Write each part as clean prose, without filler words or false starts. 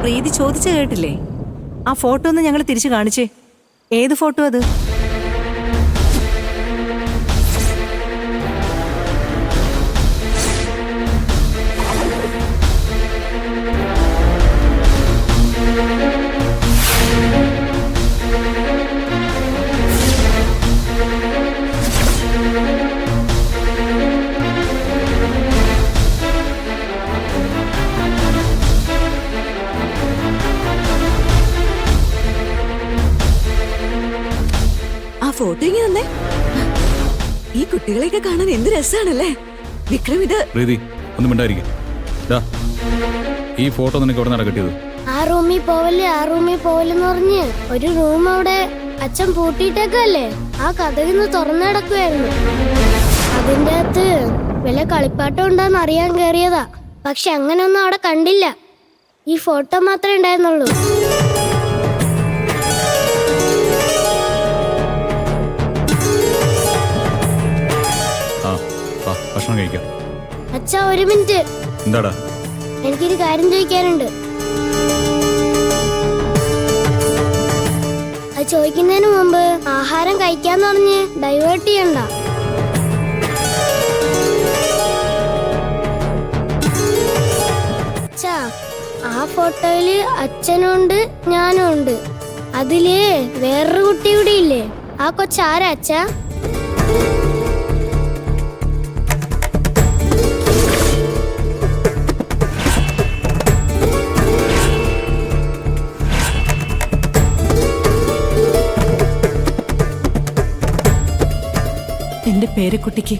പ്രീതി ചോദിച്ചു കേട്ടില്ലേ? ആ ഫോട്ടോ ഒന്ന് ഞങ്ങൾ തിരിച്ചു കാണിച്ചേ. ഏത് ഫോട്ടോ അത്? ഫോട്ടോ ഇങ്ങനെ തന്നെ. ഈ കുട്ടികളെയൊക്കെ കാണാൻ എന്ത് രസാണല്ലേ വിക്രം. ഇത് പ്രീതി ഒന്നും മിണ്ടായിരിക്കും. ഈ ഫോട്ടോ നിനക്ക് എവിടെ നിന്നാണ് കിട്ടിയത്? ആ റൂമിൽ പോവല്ലെന്ന് പറഞ്ഞ് ഒരു റൂം അവിടെ അച്ഛൻ പൂട്ടിയിട്ടേക്കല്ലേ, ആ കഥകിന്ന് തുറന്നു കിടക്കുവായിരുന്നു. അതിന്റെ അകത്ത് വല്ല കളിപ്പാട്ടം ഉണ്ടാന്ന് അറിയാൻ കയറിയതാ. പക്ഷെ അങ്ങനെയൊന്നും അവിടെ കണ്ടില്ല. ഈ ഫോട്ടോ മാത്രമേ ഉണ്ടായിരുന്നുള്ളൂ. ഭക്ഷണം കഴിക്കാം. അച്ഛാ ഒരു മിനിറ്റ്. എന്താടാ? എനിക്കൊരു കാര്യം ചോദിക്കാനുണ്ട്. അത് ചോദിക്കുന്നതിന് മുമ്പ് ആഹാരം കഴിക്കാന്ന് പറഞ്ഞ് ഡൈവേർട്ട് ചെയ്യണ്ട. അച്ഛാ ആ ഫോട്ടോയില് അച്ഛനുണ്ട് ഞാനും ഉണ്ട്. അതില് വേറൊരു കുട്ടി കൂടി ഇല്ലേ? ആ കൊച്ചാരാ അച്ഛാ? എന്റെ പേരക്കുട്ടിക്ക്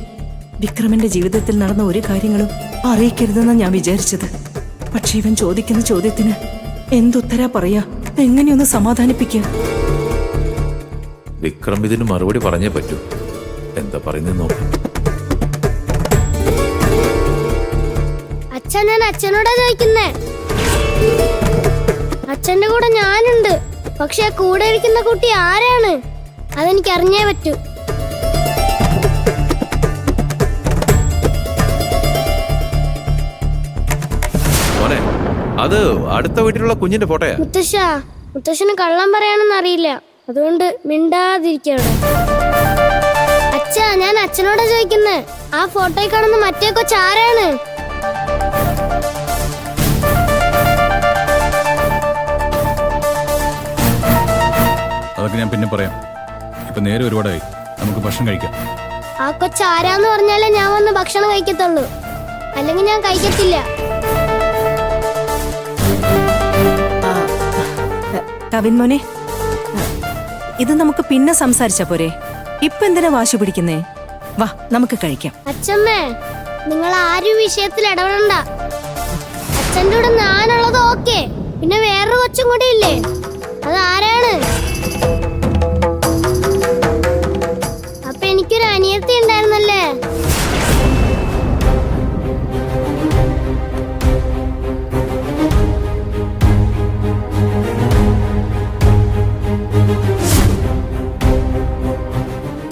വിക്രമിന്റെ ജീവിതത്തിൽ നടന്ന ഒരു കാര്യങ്ങളും അറിയിക്കരുതെന്നാണ് ഞാൻ വിചാരിച്ചത്. പക്ഷെ ഇവൻ ചോദിക്കുന്ന ചോദ്യത്തിന് എന്തുത്തരാ പറയാ? എങ്ങനെയൊന്ന് സമാധാനിപ്പിക്കുക? വിക്രം ഇതിന് മറുപടി പറഞ്ഞേ പറ്റൂ. എന്താ പറയുന്നത് നോക്കാം. അച്ഛൻ, ഞാൻ അച്ഛനോടാ ചോദിക്കുന്നേ. അച്ഛന്റെ കൂടെ ഞാനുണ്ട്. പക്ഷെ ആ കൂടെ ഇരിക്കുന്ന കുട്ടി ആരാണ്? അതെനിക്ക് അറിഞ്ഞേ പറ്റൂ. അത് അടുത്ത വീട്ടിലുള്ള കുഞ്ഞിന്റെ ഫോട്ടോയാ. മുത്തശ്ശന് കള്ളം പറയാനൊന്നും അറിയില്ല, അതുകൊണ്ട് മിണ്ടാതിരിക്കവിടെ. അച്ഛാ, ഞാൻ അച്ഛനോടാ ചോദിക്കുന്നേ. ആ ഫോട്ടോയിൽ കാണുന്ന മറ്റേ കൊച്ചാരാണ്? അതൊക്കെ ഞാൻ പിന്നെ പറയാം. ഇപ്പൊ നേരെ ഒരുപാടായി, നമുക്ക് ഭക്ഷണം കഴിക്കാം. ആ കൊച്ചാരാന്ന് പറഞ്ഞാലേ ഞാൻ വന്ന് ഭക്ഷണം കഴിക്കത്തുള്ളൂ, അല്ലെങ്കിൽ ഞാൻ കഴിക്കത്തില്ല. കവിൻ മോനെ, ഇത് നമുക്ക് പിന്നെ സംസാരിച്ചാ പോരെ? ഇപ്പൊ എന്തിനാ വാശി പിടിക്കുന്നേ? വാ, നമുക്ക് കഴിക്കാം. അച്ഛമ്മേ, നിങ്ങൾ ആരും വിഷയത്തിൽ ഇടപെടണ്ട. അച്ഛൻ്റെ കൂടെ ഞാനുള്ളത് ഓക്കെ. പിന്നെ വേറൊരു കൊച്ചും കൂടി ഇല്ലേ? അതാരാണ്? അപ്പൊ എനിക്കൊരു അനിയത്തി ഉണ്ടായിരുന്നല്ലേ?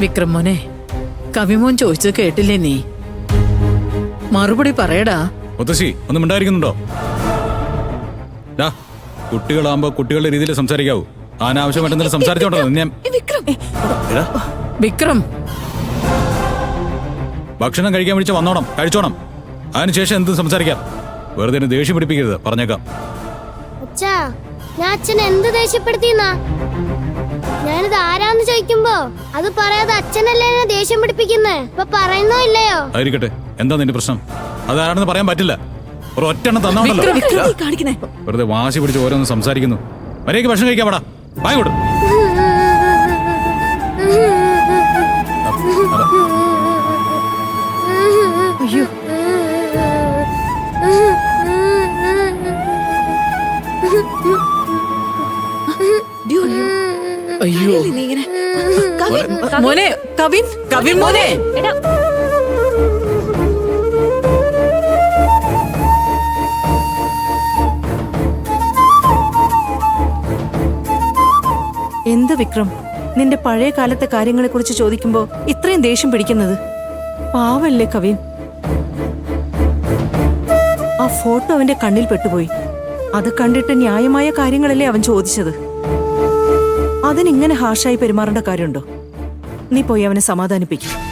വിക്രം മോനെ, കവിമോൻ ചോദിച്ചത് കേട്ടില്ലേ നീ? മറുപടി പറയടാ. മുത്തശ്ശി ഒന്നും മിണ്ടായിരിക്കുന്നുണ്ടോ? കുട്ടികളാകുമ്പോ കുട്ടികളുടെ രീതിയിൽ സംസാരിക്കാവൂ. അനാവശ്യമായിട്ട് സംസാരിച്ചോണ്ടോ? വിക്രം, ഭക്ഷണം കഴിക്കാൻ വിളിച്ച വന്നോണം, കഴിച്ചോണം. അതിനുശേഷം എന്തും സംസാരിക്കാം. വെറുതെ ദേഷ്യം പിടിപ്പിക്കരുത്, പറഞ്ഞേക്കാം. അച്ഛാ, ഞാൻ അച്ഛനെ എന്ത് ദേഷ്യപ്പെടുത്തിന്നാ? ഞാനിത് ആരാന്ന് ചോദിക്കുമ്പോ അത് പറയാതെ അച്ഛനല്ലേ എന്നെ ദേഷ്യം പിടിപ്പിക്കുന്നേ. ഇപ്പൊ പറയുന്നോ ഇല്ലയോ? ആയിരിക്കട്ടെ, എന്താ നിന്റെ പ്രശ്നം? അതാരാണെന്ന് പറയാൻ പറ്റില്ല. ഒരു ഒറ്റെണ്ണം തന്നോണ്ടല്ലോ. വെറുതെ വാശി പിടിച്ച് ഓരോന്ന് സംസാരിക്കുന്നു. വരേക്ക് ഭക്ഷണം കഴിക്കാൻ പാടാ. വാങ്ങോട്ട്. അയ്യോ, അയ്യോ മോനെ, കവിൻ മോനെ. എന്ത് വിക്രം, നിന്റെ പഴയ കാലത്തെ കാര്യങ്ങളെ കുറിച്ച് ചോദിക്കുമ്പോ ഇത്രയും ദേഷ്യം പിടിക്കുന്നത്? പാവല്ലേ കവിൻ. ആ ഫോട്ടോ അവന്റെ കണ്ണിൽ പെട്ടുപോയി. അത് കണ്ടിട്ട് ന്യായമായ കാര്യങ്ങളല്ലേ അവൻ ചോദിച്ചത്. അതിനിങ്ങനെ ഹാഷായി പെരുമാറേണ്ട കാര്യമുണ്ടോ? നീ പോയി അവനെ സമാധാനിപ്പിക്കും.